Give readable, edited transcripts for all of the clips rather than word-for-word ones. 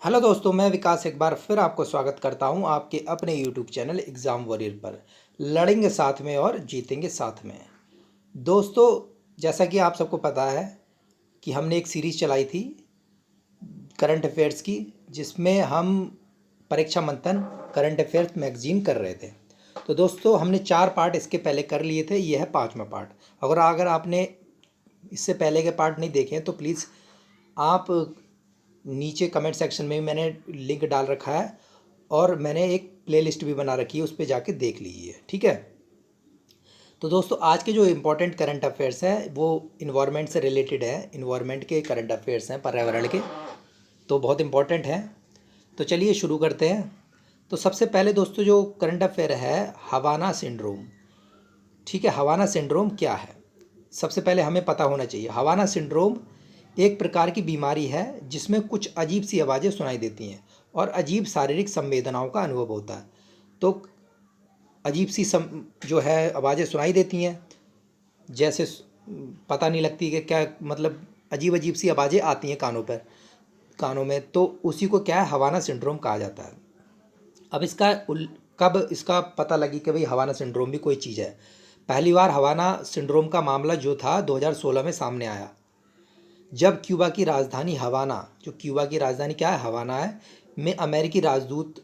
Hello दोस्तों, मैं विकास एक बार फिर आपको स्वागत करता हूं आपके अपने यूट्यूब चैनल एग्ज़ाम वॉरियर पर। लड़ेंगे साथ में और जीतेंगे साथ में। दोस्तों, जैसा कि आप सबको पता है कि हमने एक सीरीज़ चलाई थी करंट अफेयर्स की, जिसमें हम परीक्षा मंथन करंट अफेयर्स मैगजीन कर रहे थे। तो दोस्तों, हमने 4 पार्ट इसके पहले कर लिए थे, यह है 5वां पार्ट। अगर आपने इससे पहले के पार्ट नहीं देखे हैं तो प्लीज़ आप नीचे कमेंट सेक्शन में मैंने लिंक डाल रखा है और मैंने एक प्लेलिस्ट भी बना रखी है, उस पर जाके देख लीजिए, ठीक है। तो दोस्तों, आज के जो इम्पोर्टेंट करंट अफेयर्स हैं वो इन्वायरमेंट से रिलेटेड है। इन्वायरमेंट के करंट अफेयर्स हैं, पर्यावरण के, तो बहुत इम्पोर्टेंट हैं। तो चलिए शुरू करते हैं। तो सबसे पहले दोस्तों, जो करंट अफेयर है हवाना सिंड्रोम, ठीक है। हवाना सिंड्रोम क्या है, सबसे पहले हमें पता होना चाहिए। हवाना सिंड्रोम एक प्रकार की बीमारी है जिसमें कुछ अजीब सी आवाज़ें सुनाई देती हैं और अजीब शारीरिक संवेदनाओं का अनुभव होता है। तो अजीब सी जो है आवाज़ें सुनाई देती हैं, जैसे पता नहीं लगती कि क्या, मतलब अजीब अजीब सी आवाज़ें आती हैं कानों में, तो उसी को क्या है, हवाना सिंड्रोम कहा जाता है। अब कब इसका पता लगी कि भाई हवाना सिंड्रोम भी कोई चीज़ है। पहली बार हवाना सिंड्रोम का मामला जो था 2016 में सामने आया, जब क्यूबा की राजधानी हवाना, जो क्यूबा की राजधानी क्या है, हवाना है, में अमेरिकी राजदूत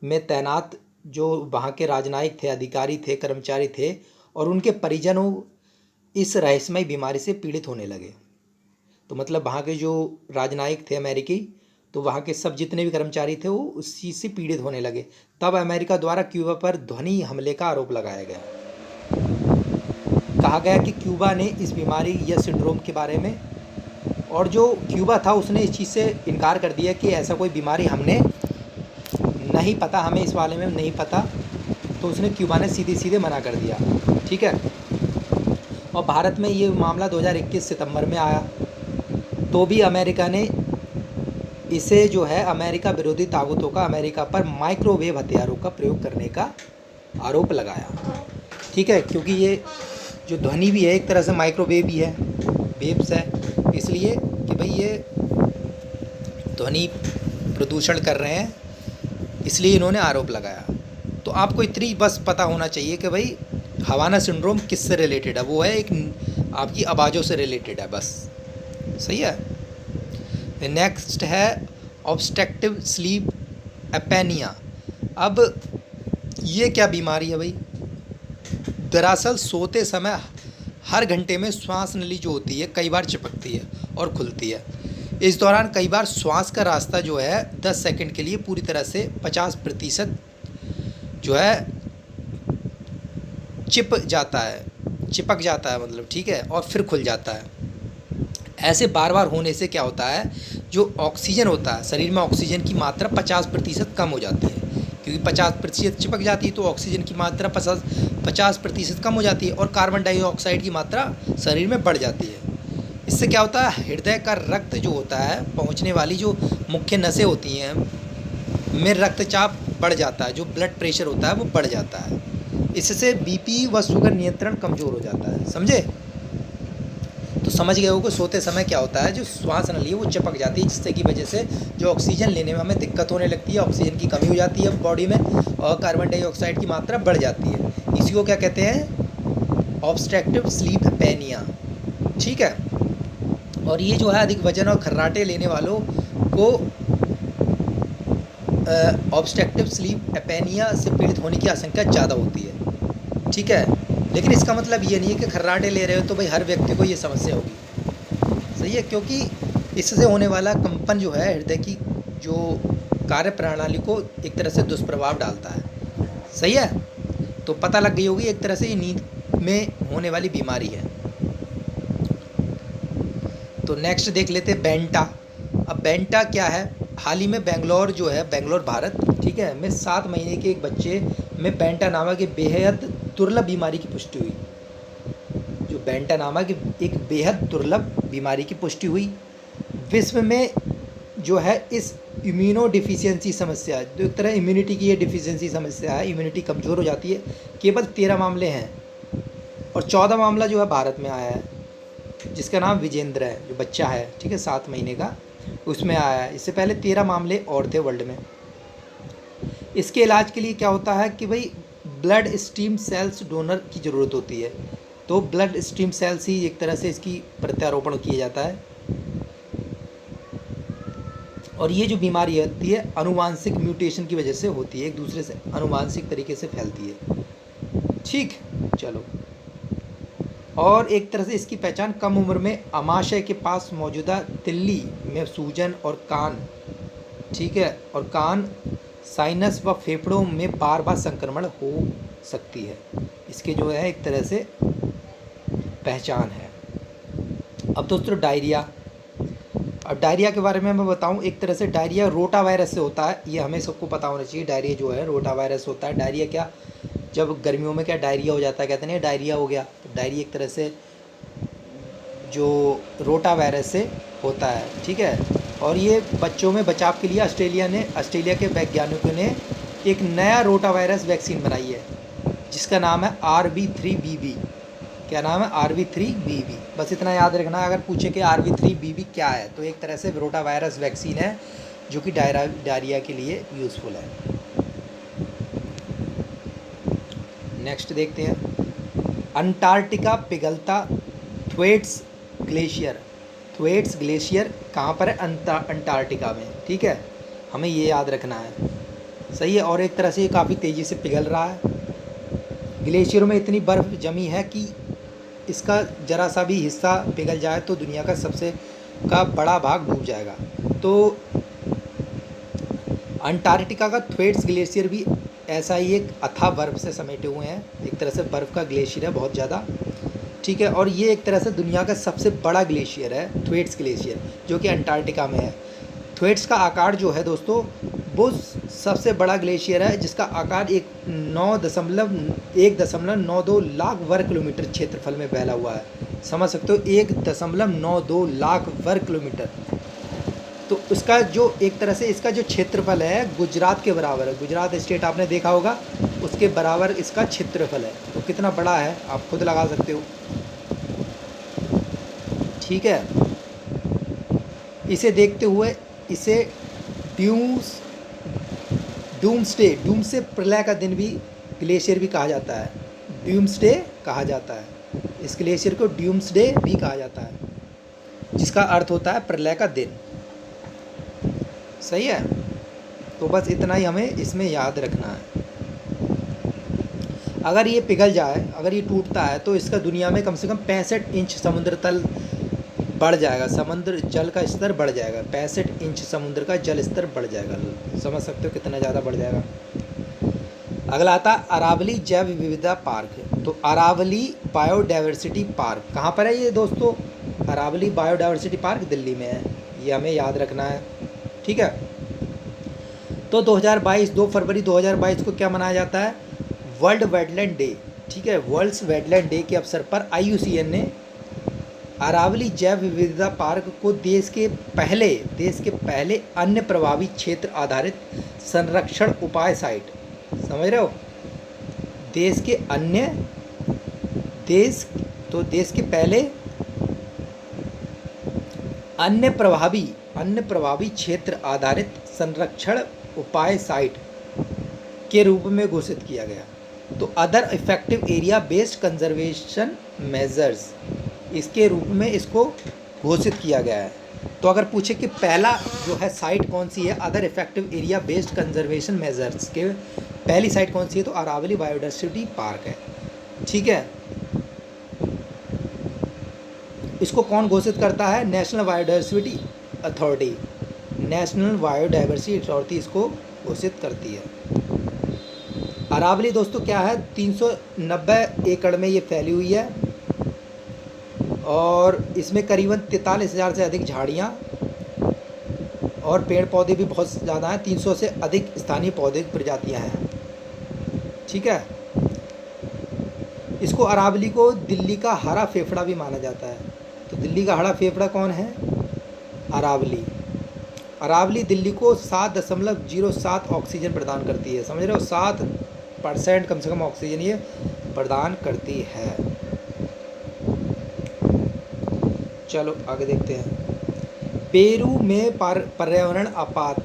में तैनात जो वहाँ के राजनयिक थे, अधिकारी थे, कर्मचारी थे, और उनके परिजनों इस रहस्यमय बीमारी से पीड़ित होने लगे। तो मतलब वहाँ के जो राजनयिक थे अमेरिकी, तो वहाँ के सब जितने भी कर्मचारी थे वो उस चीज़ से पीड़ित होने लगे। तब अमेरिका द्वारा क्यूबा पर ध्वनि हमले का आरोप लगाया गया। कहा गया कि क्यूबा ने इस बीमारी या सिंड्रोम के बारे में, और जो क्यूबा था उसने इस चीज़ से इनकार कर दिया कि ऐसा कोई बीमारी हमने नहीं पता, हमें इस बारे में नहीं पता। तो उसने क्यूबा ने सीधे सीधे मना कर दिया, ठीक है। और भारत में ये मामला 2021 सितंबर में आया, तो भी अमेरिका ने इसे जो है अमेरिका विरोधी ताकतों का अमेरिका पर माइक्रोवेव हथियारों का प्रयोग करने का आरोप लगाया, ठीक है। क्योंकि ये जो ध्वनि भी है एक तरह से माइक्रोवेव ही है, वेव्स है, इसलिए कि भाई ये ध्वनि प्रदूषण कर रहे हैं, इसलिए इन्होंने आरोप लगाया। तो आपको इतनी बस पता होना चाहिए कि भाई हवाना सिंड्रोम किससे रिलेटेड है, वो है एक आपकी आवाज़ों से रिलेटेड है, बस, सही है। नेक्स्ट है ऑब्स्ट्रक्टिव स्लीप एपेनिया। अब ये क्या बीमारी है भाई, दरअसल सोते समय हर घंटे में श्वास नली जो होती है कई बार चिपकती है और खुलती है। इस दौरान कई बार श्वास का रास्ता जो है 10 सेकंड के लिए पूरी तरह से 50% जो है चिपक जाता है, मतलब, ठीक है, और फिर खुल जाता है। ऐसे बार बार होने से क्या होता है, जो ऑक्सीजन होता है शरीर में, ऑक्सीजन की मात्रा 50% कम हो जाती है, क्योंकि 50% चिपक जाती है तो ऑक्सीजन की मात्रा 50% कम हो जाती है, और कार्बन डाइऑक्साइड की मात्रा शरीर में बढ़ जाती है। इससे क्या होता है, हृदय का रक्त जो होता है पहुंचने वाली जो मुख्य नसें होती हैं में रक्तचाप बढ़ जाता है, जो ब्लड प्रेशर होता है वो बढ़ जाता है। इससे बीपी व शुगर नियंत्रण कमज़ोर हो जाता है, समझे। तो समझ गए हो कि सोते समय क्या होता है, जो श्वास नली है वो चिपक जाती है, जिससे की वजह से जो ऑक्सीजन लेने में हमें दिक्कत होने लगती है, ऑक्सीजन की कमी हो जाती है बॉडी में, और कार्बन डाइऑक्साइड की मात्रा बढ़ जाती है। इसी को क्या कहते हैं, ऑब्स्ट्रक्टिव स्लीप एपेनिया, ठीक है। और ये जो है अधिक वजन और खर्राटे लेने वालों को ऑब्स्ट्रक्टिव स्लीप एपेनिया से पीड़ित होने की आशंका ज़्यादा होती है, ठीक है। लेकिन इसका मतलब ये नहीं है कि खर्राटे ले रहे हो तो भाई हर व्यक्ति को ये समस्या होगी, सही है, क्योंकि इससे होने वाला कंपन जो है हृदय की जो कार्य प्रणाली को एक तरह से दुष्प्रभाव डालता है, सही है। तो पता लग गई होगी, एक तरह से ये नींद में होने वाली बीमारी है। तो नेक्स्ट देख लेते हैं बेंटा। अब बेंटा क्या है, हाल ही में बेंगलोर जो है, बेंगलोर भारत, ठीक है, में 7 महीने के एक बच्चे में बेंटा नामक एक बेहद दुर्लभ बीमारी की पुष्टि हुई। जो बेंटा नामक एक बेहद दुर्लभ बीमारी की पुष्टि हुई। विश्व में जो है इस इम्यूनो डिफिशियंसी समस्या, जो एक तरह इम्यूनिटी की ये डिफिशियंसी समस्या है, इम्यूनिटी कमज़ोर हो जाती है, केवल 13 मामले हैं, और 14 मामला जो है भारत में आया है, जिसका नाम विजेंद्र है, जो बच्चा है, ठीक है, 7 महीने का, उसमें आया है। इससे पहले 13 मामले और थे वर्ल्ड में। इसके इलाज के लिए क्या होता है कि भाई ब्लड स्टीम सेल्स डोनर की ज़रूरत होती है, तो ब्लड स्टीम सेल्स ही एक तरह से इसकी प्रत्यारोपण किया जाता है। और ये जो बीमारी होती है आनुवांशिक म्यूटेशन की वजह से होती है, एक दूसरे से आनुवांशिक तरीके से फैलती है। ठीक, चलो। और एक तरह से इसकी पहचान कम उम्र में आमाशय के पास मौजूदा तिल्ली में सूजन और कान, ठीक है, और कान, साइनस व फेफड़ों में बार बार संक्रमण हो सकती है। इसके जो है एक तरह से पहचान है। अब दोस्तों डायरिया। अब डायरिया के बारे में मैं बताऊं, एक तरह से डायरिया रोटा वायरस से होता है, ये हमें सबको पता होना चाहिए। डायरिया जो है रोटा वायरस होता है। डायरिया क्या, जब गर्मियों में क्या डायरिया हो जाता है, कहते हैं डायरिया हो गया, तो डायरिया एक तरह से जो रोटा वायरस से होता है, ठीक है। और ये बच्चों में बचाव के लिए ऑस्ट्रेलिया के वैज्ञानिकों ने एक नया रोटा वायरस वैक्सीन बनाई है, जिसका नाम है RV3BB। क्या नाम है? RV3BB। बस इतना याद रखना। अगर पूछे कि RV3BB क्या है, तो एक तरह से रोटा वायरस वैक्सीन है जो कि डायरिया के लिए यूज़फुल है। नेक्स्ट देखते हैं, अंटार्कटिका पिघलता थ्वेट्स ग्लेशियर। थ्वेट्स ग्लेशियर कहाँ पर है? अंटार्कटिका में, ठीक है, हमें ये याद रखना है, सही है। और एक तरह से ये काफ़ी तेज़ी से पिघल रहा है। ग्लेशियरों में इतनी बर्फ़ जमी है कि इसका ज़रा सा भी हिस्सा पिघल जाए तो दुनिया का सबसे बड़ा भाग डूब जाएगा। तो अंटार्कटिका का थ्वेट्स ग्लेशियर भी ऐसा ही एक अथाह बर्फ़ से समेटे हुए हैं, एक तरह से बर्फ़ का ग्लेशियर है बहुत ज़्यादा, ठीक है। और ये एक तरह से दुनिया का सबसे बड़ा ग्लेशियर है थ्वेट्स ग्लेशियर, जो कि अंटार्कटिका में है। थ्वेट्स का आकार जो है दोस्तों, वो सबसे बड़ा ग्लेशियर है जिसका आकार 1.92 लाख वर्ग किलोमीटर क्षेत्रफल में फैला हुआ है। समझ सकते हो, 1.92 लाख वर्ग किलोमीटर। तो इसका जो एक तरह से इसका जो क्षेत्रफल है गुजरात के बराबर है। गुजरात स्टेट आपने देखा होगा, उसके बराबर इसका क्षेत्रफल है। तो कितना बड़ा है आप खुद लगा सकते हो, ठीक है। इसे देखते हुए इसे डूम्सडे प्रलय का दिन भी ग्लेशियर भी कहा जाता है। डूम्सडे कहा जाता है इस ग्लेशियर को, डूम्सडे भी कहा जाता है, जिसका अर्थ होता है प्रलय का दिन, सही है। तो बस इतना ही हमें इसमें याद रखना है। अगर ये पिघल जाए, अगर ये टूटता है, तो इसका दुनिया में कम से कम 65 इंच समुद्र तल बढ़ जाएगा, समुद्र जल का स्तर बढ़ जाएगा। 65 इंच समुद्र का जल स्तर बढ़ जाएगा। समझ सकते हो कितना ज़्यादा बढ़ जाएगा। अगला आता अरावली जैव विविधता पार्क। तो अरावली बायोडाइवर्सिटी पार्क कहाँ पर है ये दोस्तों? अरावली बायोडाइवर्सिटी पार्क दिल्ली में है, ये हमें याद रखना है, ठीक है। तो 2 फरवरी 2022 को क्या मनाया जाता है? वर्ल्ड वेटलैंड डे, ठीक है। वर्ल्ड वेटलैंड डे के अवसर पर IUCN ने अरावली जैव विविधता पार्क को देश के पहले अन्य प्रभावी क्षेत्र आधारित संरक्षण उपाय साइट, समझ रहे हो, देश के पहले अन्य प्रभावी क्षेत्र आधारित संरक्षण उपाय साइट के रूप में घोषित किया गया। तो other effective area based conservation measures, इसके रूप में इसको घोषित किया गया है। तो अगर पूछे कि पहला जो है साइट कौन सी है other effective area based conservation measures के, पहली साइट कौन सी है? तो अरावली बायोडाइवर्सिटी पार्क है, ठीक है। इसको कौन घोषित करता है? National biodiversity authority. National biodiversity authority इसको घोषित करती है। अरावली दोस्तों क्या है, 390 एकड़ में ये फैली हुई है और इसमें करीबन 43,000 से अधिक झाड़ियाँ और पेड़ पौधे भी बहुत ज़्यादा हैं। 300 से अधिक स्थानीय पौधे प्रजातियाँ हैं, ठीक है। इसको अरावली को दिल्ली का हरा फेफड़ा भी माना जाता है। तो दिल्ली का हरा फेफड़ा कौन है? अरावली। अरावली दिल्ली को 7.07 ऑक्सीजन प्रदान करती है, समझ रहे हो, 7% कम से कम ऑक्सीजन ये प्रदान करती है। चलो आगे देखते हैं। पेरू में पर्यावरण आपात,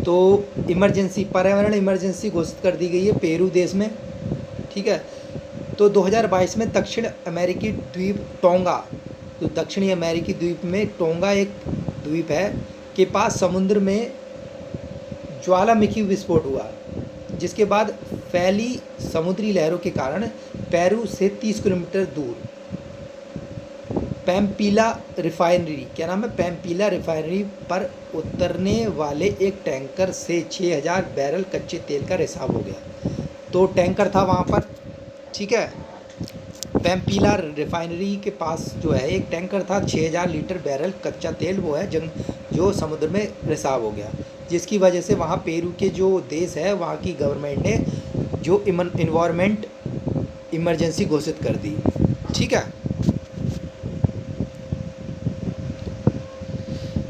तो इमरजेंसी, पर्यावरण इमरजेंसी घोषित कर दी गई है पेरू देश में। ठीक है। तो 2022 में दक्षिण अमेरिकी द्वीप टोंगा, तो दक्षिणी अमेरिकी द्वीप में टोंगा एक द्वीप है के पास समुद्र में ज्वालामुखी विस्फोट हुआ, जिसके बाद फैली समुद्री लहरों के कारण पेरू से 30 किलोमीटर दूर पैम्पीला रिफाइनरी, क्या नाम है, पैम्पीला रिफाइनरी पर उतरने वाले एक टैंकर से 6000 बैरल कच्चे तेल का रिसाव हो गया। तो टैंकर था वहाँ पर, ठीक है, पैम्पीला रिफाइनरी के पास जो है एक टैंकर था, 6000 लीटर बैरल कच्चा तेल वो है जो समुद्र में रिसाव हो गया, जिसकी वजह से वहाँ पेरू के जो देश है वहाँ की गवर्नमेंट ने जो इन्वायरमेंट इमरजेंसी घोषित कर दी। ठीक है।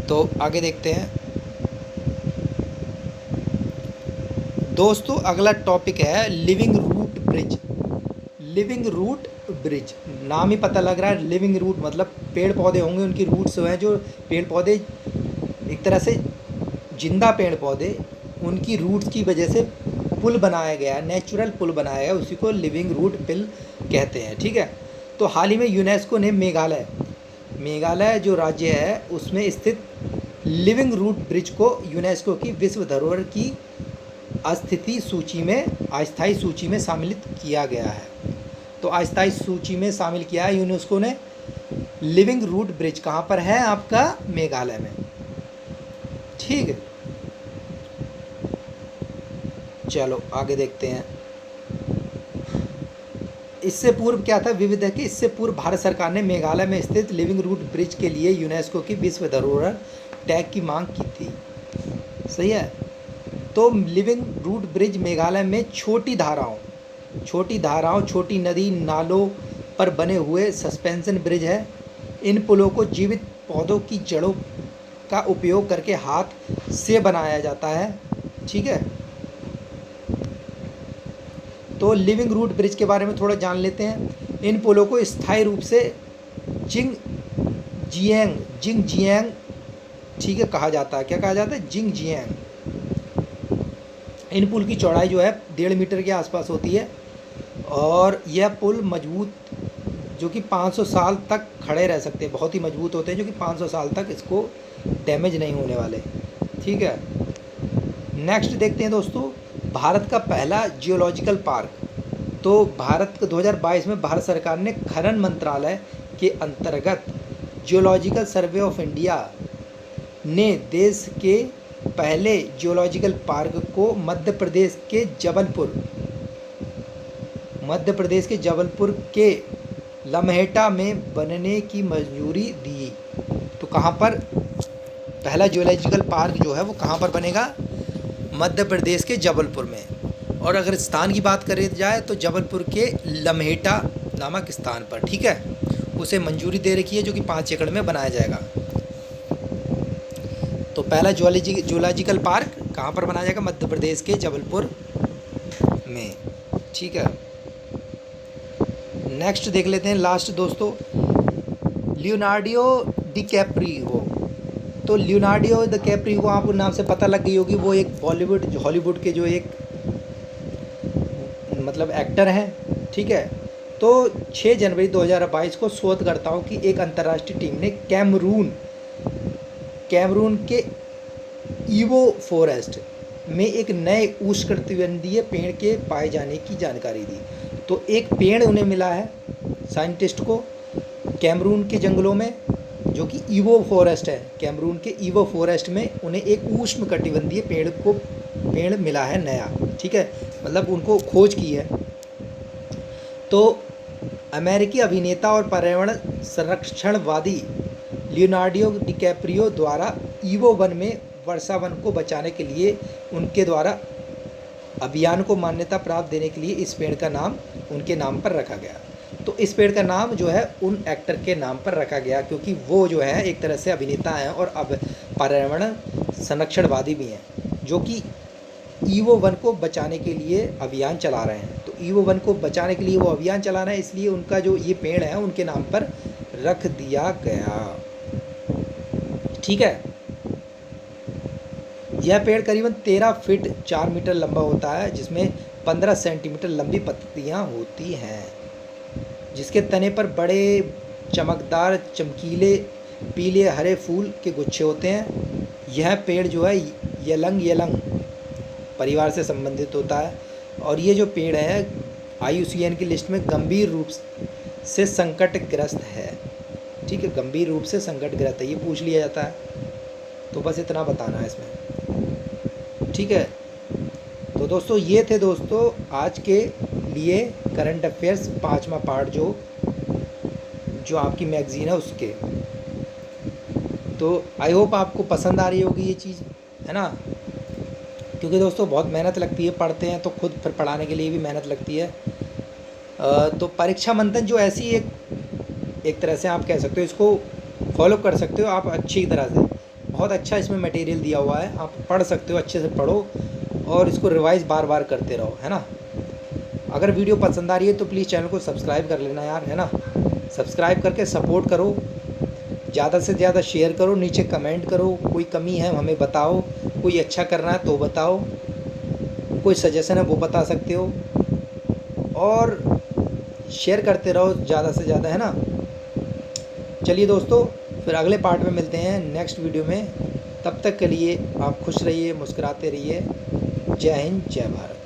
तो आगे देखते हैं दोस्तों, अगला टॉपिक है living root bridge. Living root bridge, नाम ही पता लग रहा है, लिविंग रूट मतलब पेड़ पौधे होंगे, उनकी रूट्स हैं, जो पेड़ पौधे एक तरह से जिंदा पेड़ पौधे, उनकी रूट्स की वजह से पुल बनाया गया है, नेचुरल पुल बनाया गया, उसी को लिविंग रूट पुल कहते हैं। ठीक है। तो हाल ही में यूनेस्को ने मेघालय जो राज्य है उसमें स्थित लिविंग रूट ब्रिज को यूनेस्को की विश्व धरोहर की अस्थायी सूची में शामिल किया गया है। तो अस्थायी सूची में शामिल किया है यूनेस्को ने। लिविंग रूट ब्रिज कहाँ पर है आपका, मेघालय में। ठीक है, चलो आगे देखते हैं। इससे पूर्व क्या था, विविध है कि इससे पूर्व भारत सरकार ने मेघालय में स्थित लिविंग रूट ब्रिज के लिए यूनेस्को की विश्व धरोहर टैग की मांग की थी। सही है। तो लिविंग रूट ब्रिज मेघालय में छोटी धाराओं, छोटी नदी नालों पर बने हुए सस्पेंशन ब्रिज है। इन पुलों को जीवित पौधों की जड़ों का उपयोग करके हाथ से बनाया जाता है। ठीक है। तो लिविंग रूट ब्रिज के बारे में थोड़ा जान लेते हैं। इन पुलों को स्थायी रूप से जिंगजियांग, ठीक है, कहा जाता है। क्या कहा जाता है, जिंगजियांग। इन पुल की चौड़ाई जो है 1.5 मीटर के आसपास होती है, और यह पुल मजबूत, जो कि 500 साल तक खड़े रह सकते हैं, बहुत ही मजबूत होते हैं, जो कि 500 साल तक इसको डैमेज नहीं होने वाले। ठीक है। नेक्स्ट देखते हैं दोस्तों, भारत का पहला जियोलॉजिकल पार्क। तो भारत 2022 में भारत सरकार ने खनन मंत्रालय के अंतर्गत जियोलॉजिकल सर्वे ऑफ इंडिया ने देश के पहले जियोलॉजिकल पार्क को मध्य प्रदेश के जबलपुर के लम्हेटा में बनने की मंजूरी दी। तो कहाँ पर पहला जियोलॉजिकल पार्क जो है वो कहाँ पर बनेगा, मध्य प्रदेश के जबलपुर में। और अगर स्थान की बात करी जाए तो जबलपुर के लम्हेटा नामक स्थान पर। ठीक है। उसे मंजूरी दे रखी है, जो कि 5 एकड़ में बनाया जाएगा। तो पहला जियोलॉजिकल पार्क कहाँ पर बनाया जाएगा, मध्य प्रदेश के जबलपुर में। ठीक है। नेक्स्ट देख लेते हैं लास्ट दोस्तों, लियोनार्डो डिकैप्रियो। तो लियोनार्डो डिकैप्रियो आपको नाम से पता लग गई होगी, वो एक हॉलीवुड के जो एक मतलब एक्टर हैं। ठीक है। तो 6 जनवरी 2022 को शोधकर्ताओं की एक अंतर्राष्ट्रीय टीम ने कैमरून के ईवो फॉरेस्ट में एक नए उष्णकटिबंधीय पेड़ के पाए जाने की जानकारी दी। तो एक पेड़ उन्हें मिला है साइंटिस्ट को कैमरून के जंगलों में, जो कि ईवो फॉरेस्ट है। कैमरून के ईवो फॉरेस्ट में उन्हें एक उष्णकटिबंधीय पेड़ मिला है नया। ठीक है, मतलब उनको खोज की है। तो अमेरिकी अभिनेता और पर्यावरण संरक्षणवादी लियोनार्डो डिकैप्रियो द्वारा ईवो वन में वर्षा वन को बचाने के लिए उनके द्वारा अभियान को मान्यता प्राप्त देने के लिए इस पेड़ का नाम उनके नाम पर रखा गया। तो इस पेड़ का नाम जो है उन एक्टर के नाम पर रखा गया, क्योंकि वो जो है एक तरह से अभिनेता हैं और अब पर्यावरण संरक्षणवादी भी हैं, जो कि ईवो वन को बचाने के लिए अभियान चला रहे हैं। तो ईवो वन को बचाने के लिए वो अभियान चला रहे हैं, इसलिए उनका जो ये पेड़ है उनके नाम पर रख दिया गया। ठीक है। यह पेड़ करीबन 13 फीट 4 मीटर लंबा होता है, जिसमें 15 सेंटीमीटर लंबी पत्तियां होती हैं, जिसके तने पर बड़े चमकदार चमकीले पीले हरे फूल के गुच्छे होते हैं। यह पेड़ जो है यलंग यलंग परिवार से संबंधित होता है, और ये जो पेड़ है IUCN की लिस्ट में गंभीर रूप से संकटग्रस्त है। ठीक है, गंभीर रूप से संकटग्रस्त है, ये पूछ लिया जाता है, तो बस इतना बताना है इसमें। ठीक है, तो दोस्तों ये थे दोस्तों आज के लिए करंट अफेयर्स 5वां पार्ट जो आपकी मैगज़ीन है उसके। तो आई होप आपको पसंद आ रही होगी ये चीज़, है ना, क्योंकि दोस्तों बहुत मेहनत लगती है, पढ़ते हैं तो खुद फिर पढ़ाने के लिए भी मेहनत लगती है। तो परीक्षा मंथन जो ऐसी एक तरह से आप कह सकते हो, इसको फॉलो कर सकते हो आप अच्छी तरह से। बहुत अच्छा इसमें मटेरियल दिया हुआ है, आप पढ़ सकते हो, अच्छे से पढ़ो और इसको रिवाइज़ बार बार करते रहो, है ना। अगर वीडियो पसंद आ रही है तो प्लीज़ चैनल को सब्सक्राइब कर लेना यार, है ना। सब्सक्राइब करके सपोर्ट करो, ज़्यादा से ज़्यादा शेयर करो, नीचे कमेंट करो, कोई कमी है हमें बताओ, कोई अच्छा करना है तो बताओ, कोई सजेशन है वो बता सकते हो, और शेयर करते रहो ज़्यादा से ज़्यादा, है ना। चलिए दोस्तों, फिर अगले पार्ट में मिलते हैं नेक्स्ट वीडियो में। तब तक के लिए आप खुश रहिए, मुस्कुराते रहिए। जय हिंद, जय भारत।